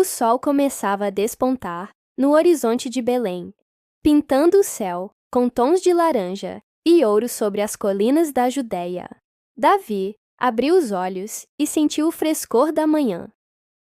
O sol começava a despontar no horizonte de Belém, pintando o céu com tons de laranja e ouro sobre as colinas da Judéia. Davi abriu os olhos e sentiu o frescor da manhã.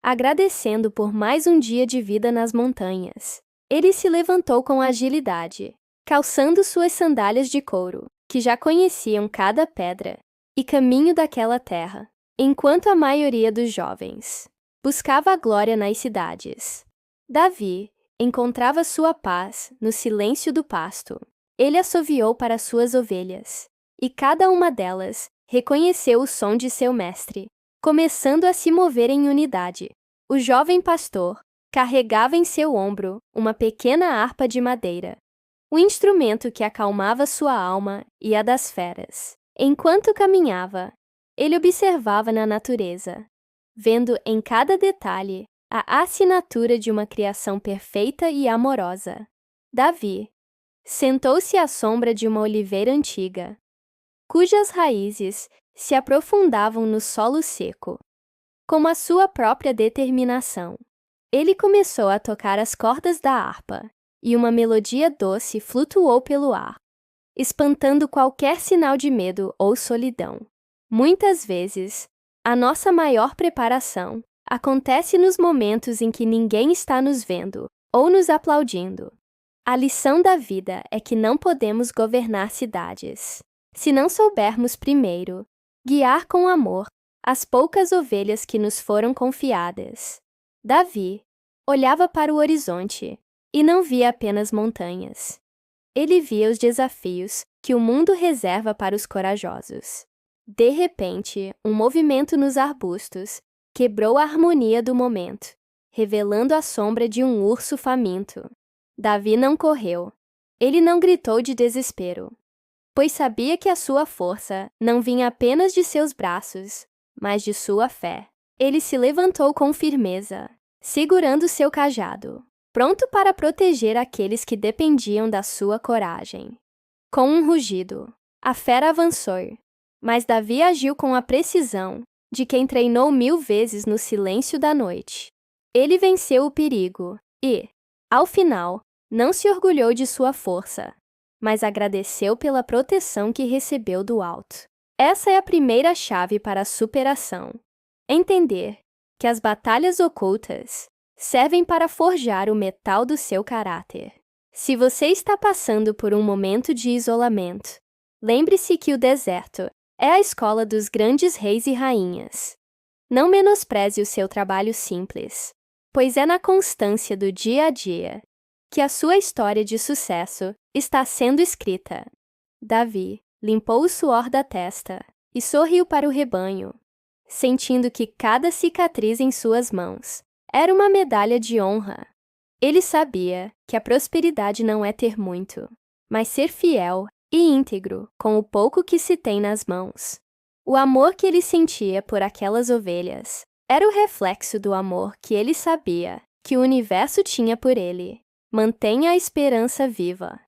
Agradecendo por mais um dia de vida nas montanhas, ele se levantou com agilidade, calçando suas sandálias de couro, que já conheciam cada pedra e caminho daquela terra, enquanto a maioria dos jovens buscava a glória nas cidades. Davi encontrava sua paz no silêncio do pasto. Ele assoviou para suas ovelhas, e cada uma delas reconheceu o som de seu mestre, começando a se mover em unidade. O jovem pastor carregava em seu ombro uma pequena harpa de madeira, o instrumento que acalmava sua alma e a das feras. Enquanto caminhava, ele observava na natureza, vendo em cada detalhe a assinatura de uma criação perfeita e amorosa. Davi sentou-se à sombra de uma oliveira antiga, cujas raízes se aprofundavam no solo seco. Com a sua própria determinação, ele começou a tocar as cordas da harpa, e uma melodia doce flutuou pelo ar, espantando qualquer sinal de medo ou solidão. Muitas vezes, a nossa maior preparação acontece nos momentos em que ninguém está nos vendo ou nos aplaudindo. A lição da vida é que não podemos governar cidades se não soubermos primeiro guiar com amor as poucas ovelhas que nos foram confiadas. Davi olhava para o horizonte e não via apenas montanhas. Ele via os desafios que o mundo reserva para os corajosos. De repente, um movimento nos arbustos quebrou a harmonia do momento, revelando a sombra de um urso faminto. Davi não correu. Ele não gritou de desespero, pois sabia que a sua força não vinha apenas de seus braços, mas de sua fé. Ele se levantou com firmeza, segurando seu cajado, pronto para proteger aqueles que dependiam da sua coragem. Com um rugido, a fera avançou, mas Davi agiu com a precisão de quem treinou 1000 vezes no silêncio da noite. Ele venceu o perigo e, ao final, não se orgulhou de sua força, mas agradeceu pela proteção que recebeu do alto. Essa é a primeira chave para a superação. Entender que as batalhas ocultas servem para forjar o metal do seu caráter. Se você está passando por um momento de isolamento, lembre-se que o deserto é a escola dos grandes reis e rainhas. Não menospreze o seu trabalho simples, pois é na constância do dia a dia que a sua história de sucesso está sendo escrita. Davi limpou o suor da testa e sorriu para o rebanho, sentindo que cada cicatriz em suas mãos era uma medalha de honra. Ele sabia que a prosperidade não é ter muito, mas ser fiel e íntegro com o pouco que se tem nas mãos. O amor que ele sentia por aquelas ovelhas era o reflexo do amor que ele sabia que o universo tinha por ele. Mantenha a esperança viva,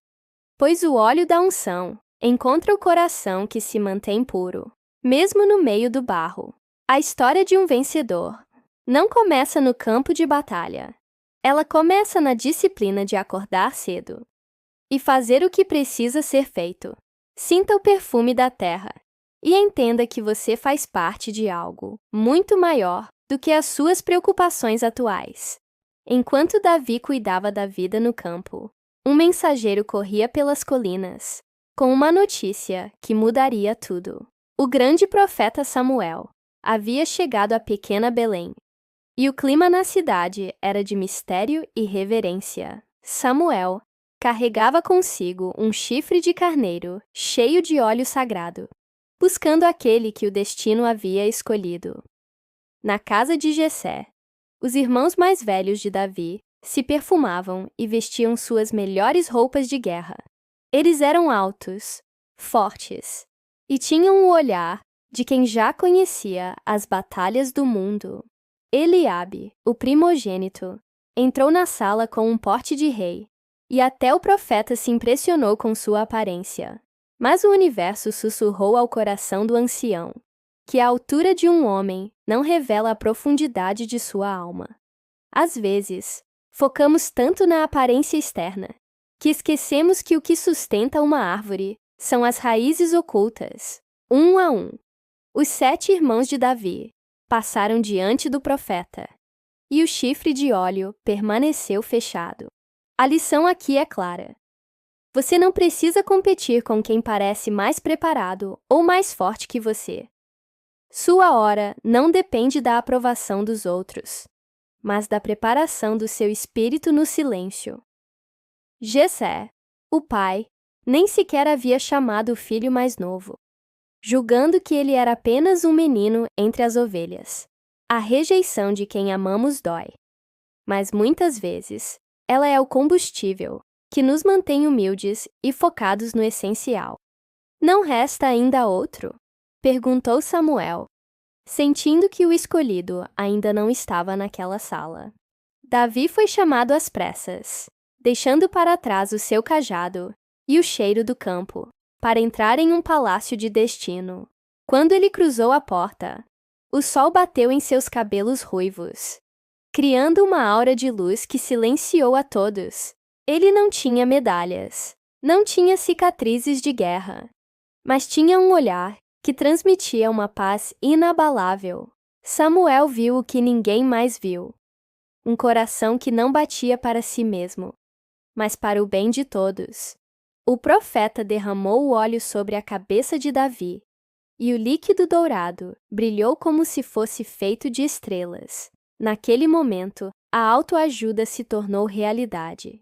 pois o óleo da unção encontra o coração que se mantém puro, mesmo no meio do barro. A história de um vencedor não começa no campo de batalha. Ela começa na disciplina de acordar cedo e fazer o que precisa ser feito. Sinta o perfume da terra e entenda que você faz parte de algo muito maior do que as suas preocupações atuais. Enquanto Davi cuidava da vida no campo, um mensageiro corria pelas colinas, com uma notícia que mudaria tudo. O grande profeta Samuel havia chegado a pequena Belém, e o clima na cidade era de mistério e reverência. Samuel carregava consigo um chifre de carneiro cheio de óleo sagrado, buscando aquele que o destino havia escolhido. Na casa de Jessé, os irmãos mais velhos de Davi se perfumavam e vestiam suas melhores roupas de guerra. Eles eram altos, fortes, e tinham o olhar de quem já conhecia as batalhas do mundo. Eliabe, o primogênito, entrou na sala com um porte de rei, e até o profeta se impressionou com sua aparência. Mas o universo sussurrou ao coração do ancião que a altura de um homem não revela a profundidade de sua alma. Às vezes, focamos tanto na aparência externa que esquecemos que o que sustenta uma árvore são as raízes ocultas. 1 a 1. Os 7 irmãos de Davi passaram diante do profeta, e o chifre de óleo permaneceu fechado. A lição aqui é clara. Você não precisa competir com quem parece mais preparado ou mais forte que você. Sua hora não depende da aprovação dos outros, mas da preparação do seu espírito no silêncio. Jessé, o pai, nem sequer havia chamado o filho mais novo, julgando que ele era apenas um menino entre as ovelhas. A rejeição de quem amamos dói, mas muitas vezes ela é o combustível que nos mantém humildes e focados no essencial. Não resta ainda outro? Perguntou Samuel, sentindo que o escolhido ainda não estava naquela sala. Davi foi chamado às pressas, deixando para trás o seu cajado e o cheiro do campo, para entrar em um palácio de destino. Quando ele cruzou a porta, o sol bateu em seus cabelos ruivos, criando uma aura de luz que silenciou a todos. Ele não tinha medalhas, não tinha cicatrizes de guerra, mas tinha um olhar que transmitia uma paz inabalável. Samuel viu o que ninguém mais viu: um coração que não batia para si mesmo, mas para o bem de todos. O profeta derramou o óleo sobre a cabeça de Davi, e o líquido dourado brilhou como se fosse feito de estrelas. Naquele momento, a autoajuda se tornou realidade.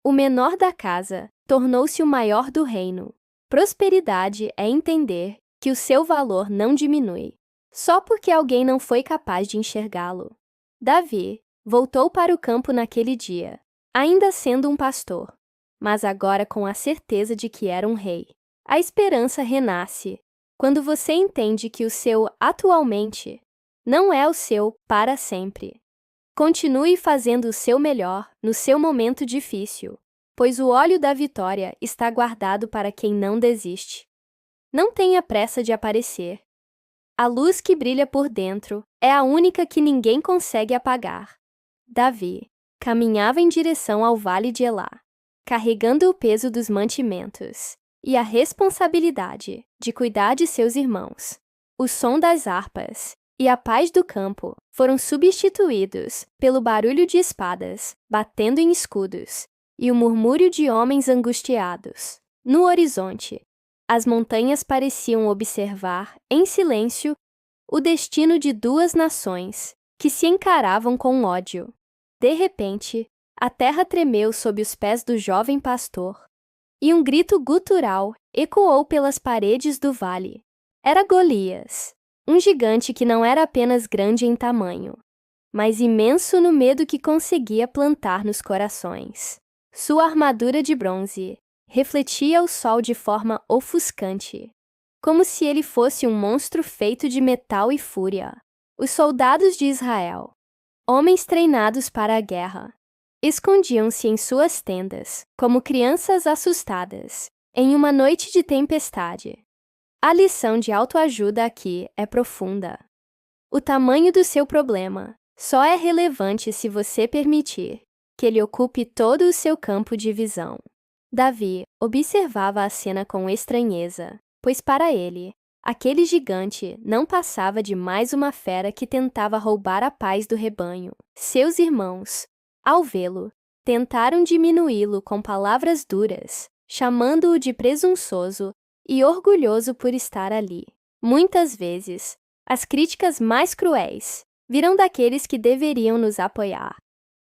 O menor da casa tornou-se o maior do reino. Prosperidade é entender que o seu valor não diminui, só porque alguém não foi capaz de enxergá-lo. Davi voltou para o campo naquele dia, ainda sendo um pastor, mas agora com a certeza de que era um rei. A esperança renasce quando você entende que o seu atualmente não é o seu para sempre. Continue fazendo o seu melhor no seu momento difícil, pois o óleo da vitória está guardado para quem não desiste. Não tenha pressa de aparecer. A luz que brilha por dentro é a única que ninguém consegue apagar. Davi caminhava em direção ao vale de Elá, carregando o peso dos mantimentos e a responsabilidade de cuidar de seus irmãos. O som das harpas e a paz do campo foram substituídos pelo barulho de espadas batendo em escudos e o murmúrio de homens angustiados. No horizonte, as montanhas pareciam observar, em silêncio, o destino de 2 nações que se encaravam com ódio. De repente, a terra tremeu sob os pés do jovem pastor, e um grito gutural ecoou pelas paredes do vale. Era Golias, um gigante que não era apenas grande em tamanho, mas imenso no medo que conseguia plantar nos corações. Sua armadura de bronze refletia o sol de forma ofuscante, como se ele fosse um monstro feito de metal e fúria. Os soldados de Israel, homens treinados para a guerra, escondiam-se em suas tendas, como crianças assustadas, em uma noite de tempestade. A lição de autoajuda aqui é profunda. O tamanho do seu problema só é relevante se você permitir que ele ocupe todo o seu campo de visão. Davi observava a cena com estranheza, pois para ele, aquele gigante não passava de mais uma fera que tentava roubar a paz do rebanho. Seus irmãos, ao vê-lo, tentaram diminuí-lo com palavras duras, chamando-o de presunçoso e orgulhoso por estar ali. Muitas vezes, as críticas mais cruéis virão daqueles que deveriam nos apoiar,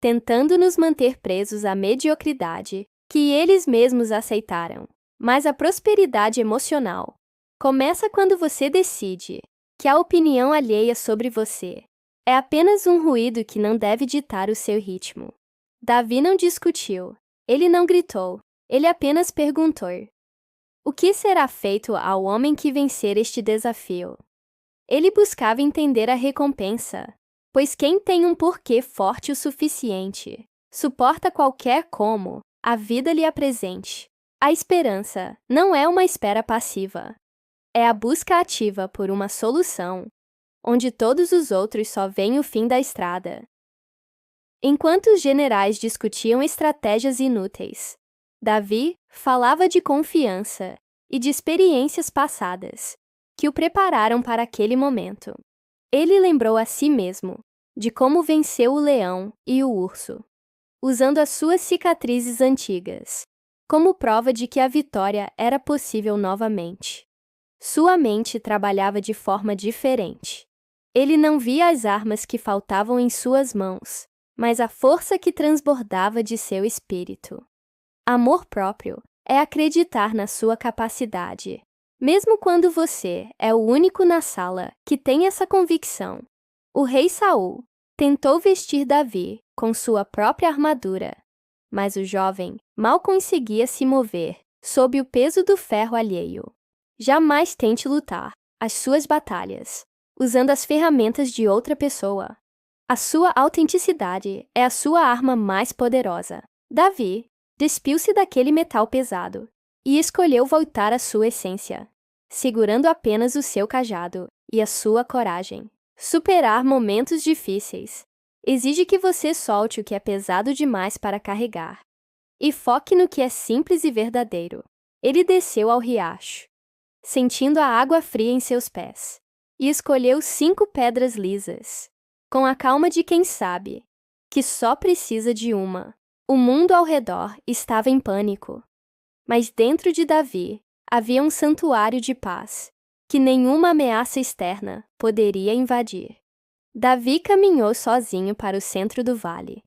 tentando nos manter presos à mediocridade que eles mesmos aceitaram. Mas a prosperidade emocional começa quando você decide que a opinião alheia sobre você é apenas um ruído que não deve ditar o seu ritmo. Davi não discutiu, ele não gritou, ele apenas perguntou: o que será feito ao homem que vencer este desafio? Ele buscava entender a recompensa, pois quem tem um porquê forte o suficiente suporta qualquer como a vida lhe apresente. A esperança não é uma espera passiva, é a busca ativa por uma solução, onde todos os outros só veem o fim da estrada. Enquanto os generais discutiam estratégias inúteis, Davi falava de confiança e de experiências passadas que o prepararam para aquele momento. Ele lembrou a si mesmo de como venceu o leão e o urso, usando as suas cicatrizes antigas como prova de que a vitória era possível novamente. Sua mente trabalhava de forma diferente. Ele não via as armas que faltavam em suas mãos, mas a força que transbordava de seu espírito. Amor próprio é acreditar na sua capacidade, mesmo quando você é o único na sala que tem essa convicção. O rei Saul tentou vestir Davi com sua própria armadura, mas o jovem mal conseguia se mover sob o peso do ferro alheio. Jamais tente lutar as suas batalhas usando as ferramentas de outra pessoa. A sua autenticidade é a sua arma mais poderosa. Davi despiu-se daquele metal pesado e escolheu voltar à sua essência, segurando apenas o seu cajado e a sua coragem. Superar momentos difíceis exige que você solte o que é pesado demais para carregar e foque no que é simples e verdadeiro. Ele desceu ao riacho, sentindo a água fria em seus pés, e escolheu 5 pedras lisas, com a calma de quem sabe que só precisa de uma. O mundo ao redor estava em pânico, mas dentro de Davi havia um santuário de paz que nenhuma ameaça externa poderia invadir. Davi caminhou sozinho para o centro do vale,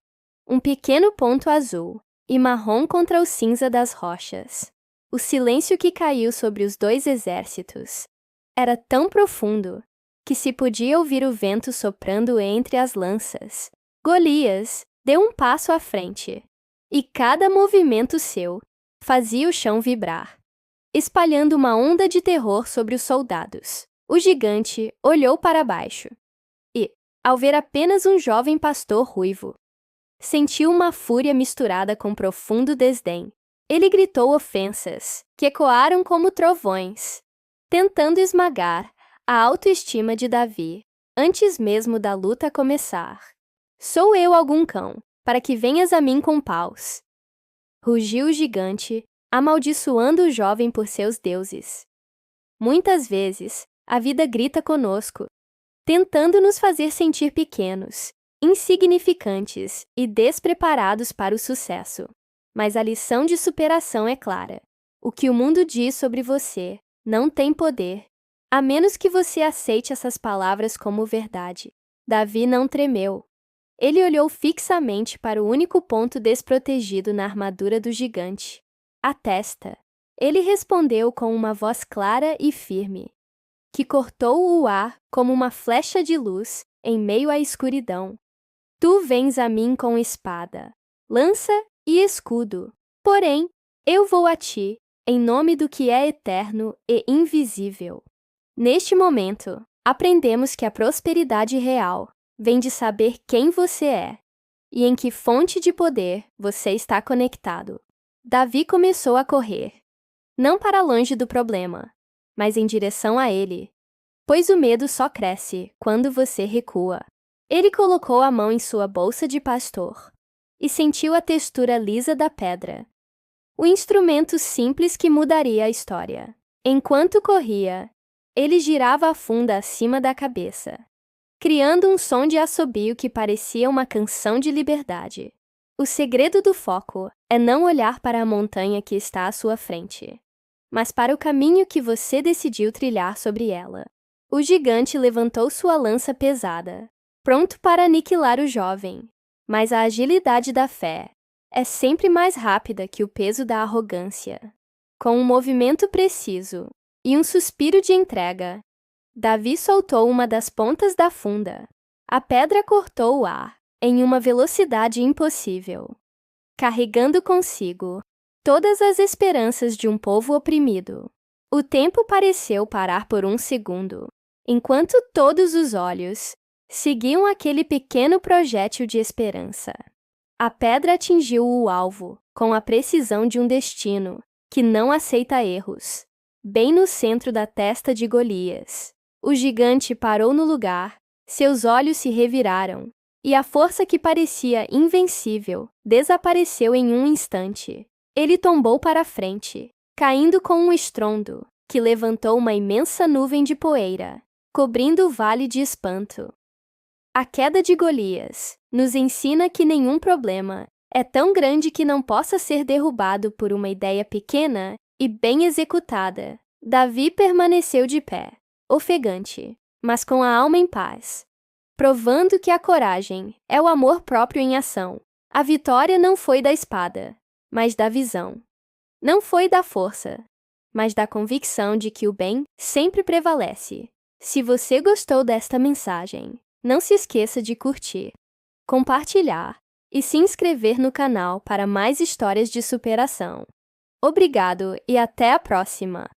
um pequeno ponto azul e marrom contra o cinza das rochas. O silêncio que caiu sobre os 2 exércitos era tão profundo que se podia ouvir o vento soprando entre as lanças. Golias deu um passo à frente, e cada movimento seu fazia o chão vibrar, espalhando uma onda de terror sobre os soldados. O gigante olhou para baixo e, ao ver apenas um jovem pastor ruivo, sentiu uma fúria misturada com profundo desdém. Ele gritou ofensas que ecoaram como trovões, tentando esmagar a autoestima de Davi antes mesmo da luta começar. Sou eu algum cão, para que venhas a mim com paus? Rugiu o gigante, amaldiçoando o jovem por seus deuses. Muitas vezes, a vida grita conosco, tentando nos fazer sentir pequenos, insignificantes e despreparados para o sucesso. Mas a lição de superação é clara. O que o mundo diz sobre você não tem poder, a menos que você aceite essas palavras como verdade. Davi não tremeu. Ele olhou fixamente para o único ponto desprotegido na armadura do gigante, a testa. Ele respondeu com uma voz clara e firme, que cortou o ar como uma flecha de luz em meio à escuridão. Tu vens a mim com espada, lança e escudo. Porém, eu vou a ti, em nome do que é eterno e invisível. Neste momento, aprendemos que a prosperidade real vem de saber quem você é e em que fonte de poder você está conectado. Davi começou a correr, não para longe do problema, mas em direção a ele, pois o medo só cresce quando você recua. Ele colocou a mão em sua bolsa de pastor e sentiu a textura lisa da pedra, o instrumento simples que mudaria a história. Enquanto corria, ele girava a funda acima da cabeça, criando um som de assobio que parecia uma canção de liberdade. O segredo do foco é não olhar para a montanha que está à sua frente, mas para o caminho que você decidiu trilhar sobre ela. O gigante levantou sua lança pesada, pronto para aniquilar o jovem, mas a agilidade da fé é sempre mais rápida que o peso da arrogância. Com um movimento preciso e um suspiro de entrega, Davi soltou uma das pontas da funda. A pedra cortou o ar em uma velocidade impossível, carregando consigo todas as esperanças de um povo oprimido. O tempo pareceu parar por um segundo, enquanto todos os olhos seguiam aquele pequeno projétil de esperança. A pedra atingiu o alvo com a precisão de um destino que não aceita erros, bem no centro da testa de Golias. O gigante parou no lugar, seus olhos se reviraram, e a força que parecia invencível desapareceu em um instante. Ele tombou para frente, caindo com um estrondo que levantou uma imensa nuvem de poeira, cobrindo o vale de espanto. A queda de Golias nos ensina que nenhum problema é tão grande que não possa ser derrubado por uma ideia pequena e bem executada. Davi permaneceu de pé, ofegante, mas com a alma em paz, provando que a coragem é o amor próprio em ação. A vitória não foi da espada, mas da visão. Não foi da força, mas da convicção de que o bem sempre prevalece. Se você gostou desta mensagem, não se esqueça de curtir, compartilhar e se inscrever no canal para mais histórias de superação. Obrigado e até a próxima!